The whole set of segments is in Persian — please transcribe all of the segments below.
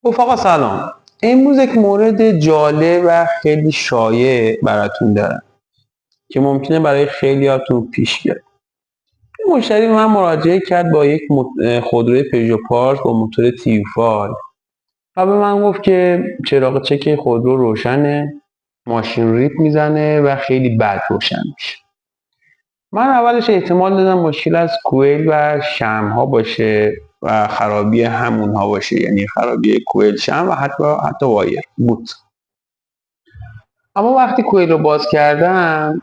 رفقا سلام. امروز یک مورد جالب و خیلی شایع براتون دارم که ممکنه برای خیلیاتون پیش بیاد. یه مشتری به من مراجعه کرد با یک خودروی پژو پارس با موتور تیوفای و به من گفت که چراغ چک خودرو روشنه، ماشین ریپ میزنه و خیلی بد روشن میشه. من اولش احتمال دادم مشکل از کوئل و شمع‌ها باشه و خرابی همونها باشه، یعنی خرابی کوئل، شمع و حتی وایر بود. اما وقتی کوئل رو باز کردم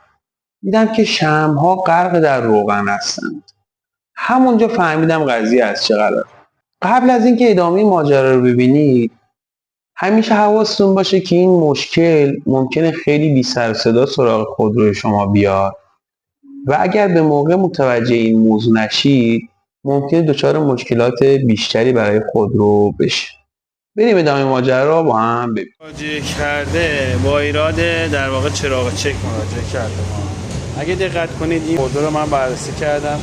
دیدم که شمع‌ها غرق در روغن هستند. همونجا فهمیدم قضیه از چه قراره. قبل از اینکه ادامه ماجرا رو ببینید همیشه حواستون باشه که این مشکل ممکنه خیلی بی سر و صدا سراغ خودروی شما بیاد و اگر به موقع متوجه این موضوع نشید ممکنه دچار مشکلات بیشتری برای خودرو بشه. بریم ادامه ماجرا رو با هم ببینیم. مراجعه کرده با ایراد در واقع چراغ چک مراجعه کرده. اگه دقت کنید این خودرو رو من بررسی کردم،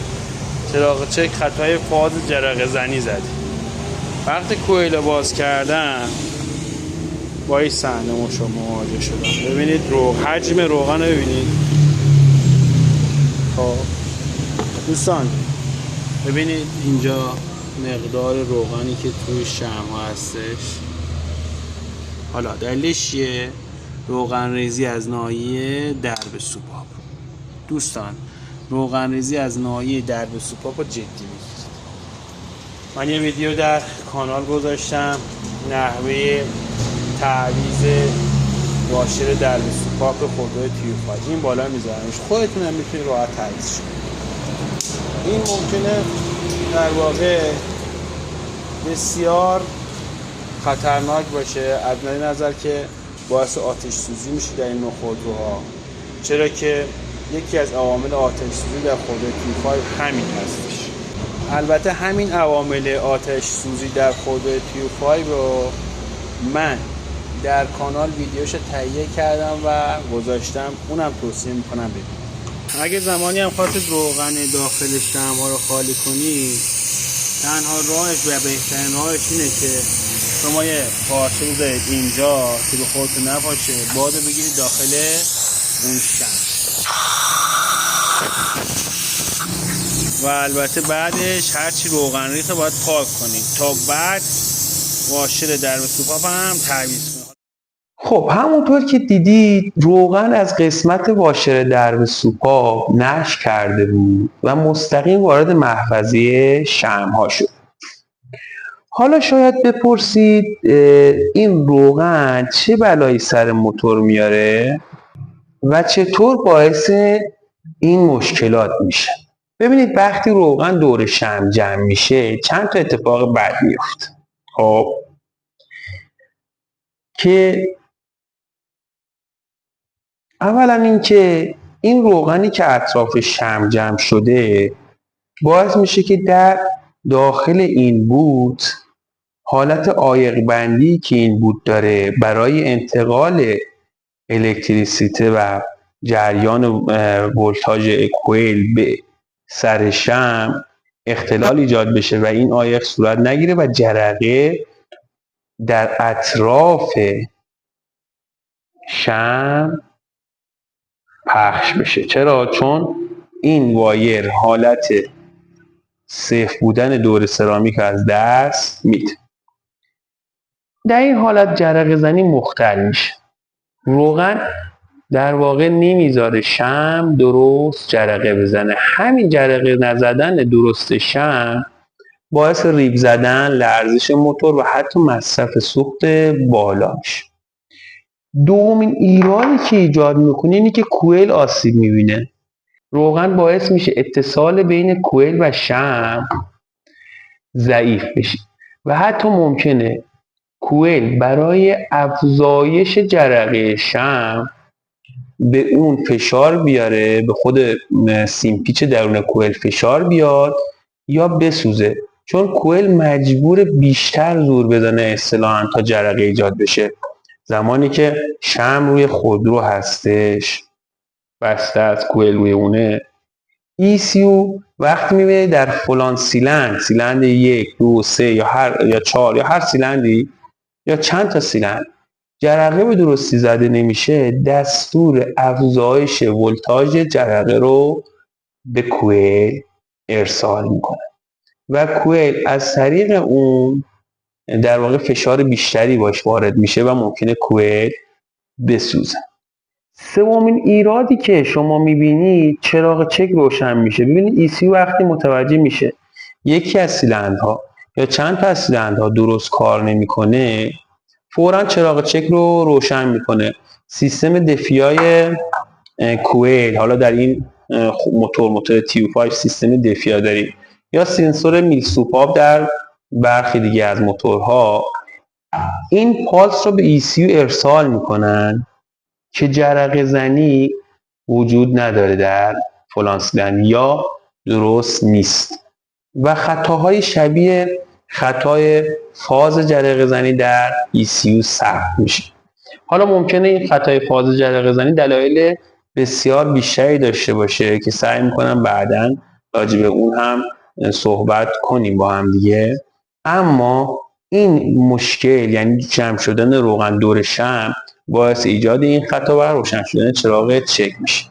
چراغ چک خطای فاز جرقه زنی زده. وقتی کوئل باز کردم با این صحنه مواجه شدم. ببینید حجم روغن رو ببینید. خب دوستان ببینید اینجا مقدار روغنی که توی شمع هستش. حالا دلیلش چیه؟ روغن ریزی از ناحیه درب سوپاپ. دوستان روغن ریزی از ناحیه درب سوپاپ رو جدی بگیرید. من یه ویدیو در کانال گذاشتم نحوه تعویض واشر درب سوپاپ خودروی تیوفای. این بالا میذارمش، خودتون هم میتونید راحت تعویض کنید. این ممکنه در واقع بسیار خطرناک باشه از نظر که باعث آتش سوزی میشه در این نوع خودروها، چرا که یکی از عوامل آتش سوزی در خودروی تیوفای همین هستش. البته همین عوامل آتش سوزی در خودروی تیوفای رو من در کانال ویدیوش تهیه کردم و گذاشتم، اونم توصیه میکنم ببینید. اگه زمانی هم خواستید روغن داخل شمع‌ها رو خالی کنید، تنها راهش و بهترین راهش اینه که شما یه پارچه بذارید اینجا که به خودتون نپاشه، بادو بگیرید داخل اون شمع و البته بعدش هرچی روغن ریخته باید پاک کنید تا بعد واشر درب سوپاپ هم تعویض کنید. خب همونطور که دیدید روغن از قسمت واشر درب سوپاپ نشت کرده بود و مستقیم وارد محفظه شمع‌ها شد. حالا شاید بپرسید این روغن چه بلایی سر موتور میاره و چطور باعث این مشکلات میشه. ببینید وقتی روغن دور شمع جمع میشه چند تا اتفاق بد میفته. خب که اولا اینکه این روغنی که اطراف شمع جمع شده باعث میشه که در داخل این بوت حالت عایق بندی که این بوت داره برای انتقال الکتریسیته و جریان ولتاژ کوئل به سر شمع اختلال ایجاد بشه و این عایق صورت نگیره و جرقه در اطراف شمع پخش بشه. چرا؟ چون این وایر حالت صفر بودن دور سرامیک از دست میده. در این حالت جرقه زنی مختل میشه. روغن در واقع نمیذاره شمع درست جرقه بزنه. همین جرقه نزدن درست شمع باعث ریب زدن، لرزش موتور و حتی مصرف سوخت بالا میشه. دومین ایرادی که ایجاد میکنه اینه که کوئل آسیب میبینه. روغن باعث میشه اتصال بین کوئل و شمع ضعیف بشه و حتی ممکنه کوئل برای افزایش جرقه شمع به اون فشار بیاره، به خود سیمپیچ درون کوئل فشار بیاد یا بسوزه، چون کوئل مجبور بیشتر زور بزنه اصطلاحاً تا جرقه ایجاد بشه. زمانی که شمع روی خودرو هستش بسته از کوئل روی اونه، ECU وقتی میبینید در فلان سیلند 1 2 3 یا 4 یا هر سیلندی یا چند تا سیلندر جرقه به درستی زده نمیشه، دستور افزایش ولتاژ جرقه رو به کوئل ارسال میکنه و کوئل از طریق اون در واقع فشار بیشتری باش وارد میشه و ممکنه کوئل بسوزه. سومین ایرادی که شما میبینید چراغ چک روشن میشه. ببینید ECU وقتی متوجه میشه یکی از سیلندرها یا چند تا از سیلندرها درست کار نمیکنه، فوراً چراغ چک رو روشن میکنه. سیستم دفیای کوئل، حالا در این موتور TU5 سیستم دفیا داریم یا سنسور میلسوپاپ در برخی دیگه از موتورها، این پالس رو به ECU ارسال میکنن که جرقه زنی وجود نداره در فلان سیلندر یا درست نیست و خطاهای شبیه خطای فاز جرقه زنی در ECU ثبت میشه. حالا ممکنه این خطای فاز جرقه زنی دلایل بسیار بیشتری داشته باشه که سعی میکنم بعداً راجع به اون هم صحبت کنیم با هم دیگه، اما این مشکل یعنی جمع شدن روغن دور شمع باعث ایجاد این خطا و روشن شدن چراغ چک میشه.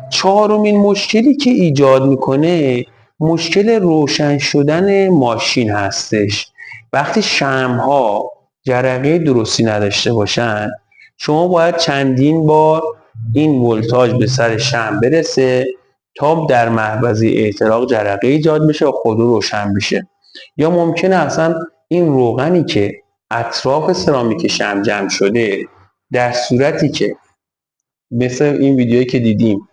چهارمین مشکلی که ایجاد میکنه مشکل روشن شدن ماشین هستش. وقتی شمع‌ها جرقه درستی نداشته باشن، شما باید چندین بار این ولتاژ به سر شمع برسه تا در محفظه احتراق جرقه ایجاد بشه و خودرو روشن بشه. یا ممکنه اصلا این روغنی که اطراف سرامیک شمع جمع شده در صورتی که مثل این ویدیویی که دیدیم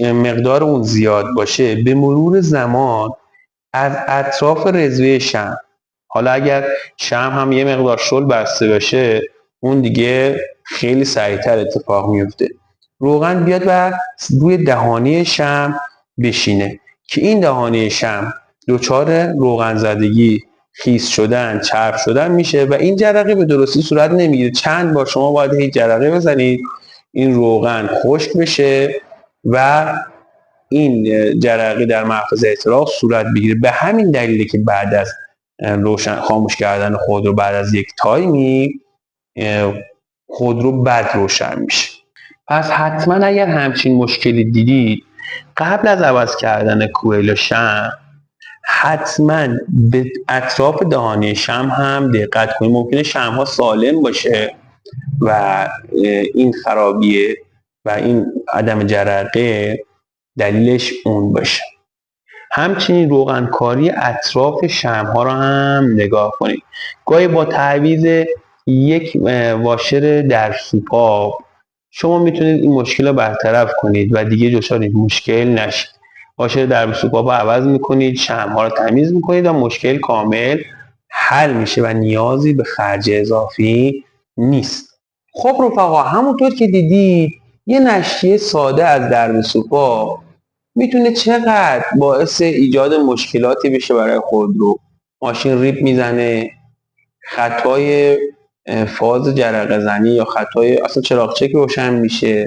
مقدار اون زیاد باشه، به مرور زمان از اطراف رزوه شمع، حالا اگر شمع هم یه مقدار شل بسته باشه، اون دیگه خیلی سریعتر اتفاق میفته، روغن بیاد و روی دهانه شمع بشینه که این دهانه شمع دچار روغن زدگی، خیس شدن، چرب شدن میشه و این جرقه به درستی صورت نمیگیره. چند بار شما باید هی جرقه بزنید این روغن خشک بشه و این جرقه در محفظه احتراق صورت بگیره. به همین دلیله که بعد از روشن خاموش کردن خودرو بعد از یک تایمی خودرو بد روشن میشه. پس حتما اگر همچین مشکلی دیدید قبل از عوض کردن کوئل و شمع حتما به اطراف دهانه شمع هم دقت کنید. ممکنه شمع ها سالم باشه و این خرابیه و این عدم جرقه دلیلش اون باشه. همچنین روغنکاری اطراف شمع ها رو هم نگاه کنید. گاهی با تعویض یک واشر در سوپاپ شما میتونید این مشکل رو برطرف کنید و دیگه دچار این مشکل نشید. واشر در سوپاپ رو عوض میکنید، شمع ها رو تمیز میکنید و مشکل کامل حل میشه و نیازی به خرج اضافی نیست. خب رفقا، همونطور که دیدید یه نشریه ساده از درب سوپاپ میتونه چقدر باعث ایجاد مشکلاتی بشه برای خودرو. ماشین ریپ میزنه، خطای فاز جرقه زنی یا خطای اصلا چراغ چک روشن میشه،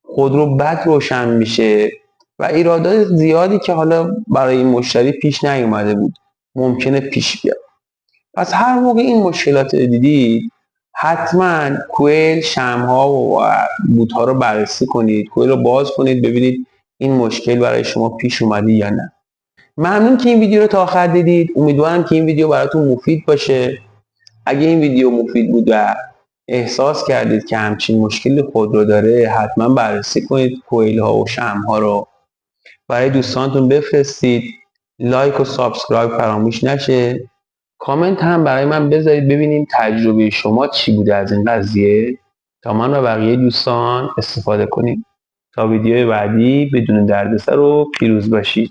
خودرو بد روشن میشه و ایرادات زیادی که حالا برای این مشتری پیش نیومده بود ممکنه پیش بیاد. پس هر موقع این مشکلات رو دیدید حتما کوئل، شمع‌ها و بوت‌ها رو بررسی کنید، کوئل رو باز کنید ببینید این مشکل برای شما پیش اومده یا نه. ممنون که این ویدیو رو تا آخر دیدید. امیدوارم که این ویدیو براتون مفید باشه. اگه این ویدیو مفید بود و احساس کردید که همچین مشکلی خودرو داره، حتما بررسی کنید کوئل ها و شمع ها رو برای دوستانتون بفرستید. لایک و سابسکرایب فراموش نشه. کامنت هم برای من بذارید ببینیم تجربه شما چی بوده از این قضیه تا من و بقیه دوستان استفاده کنیم. تا ویدیو بعدی بدون دردسر و پیروز باشید.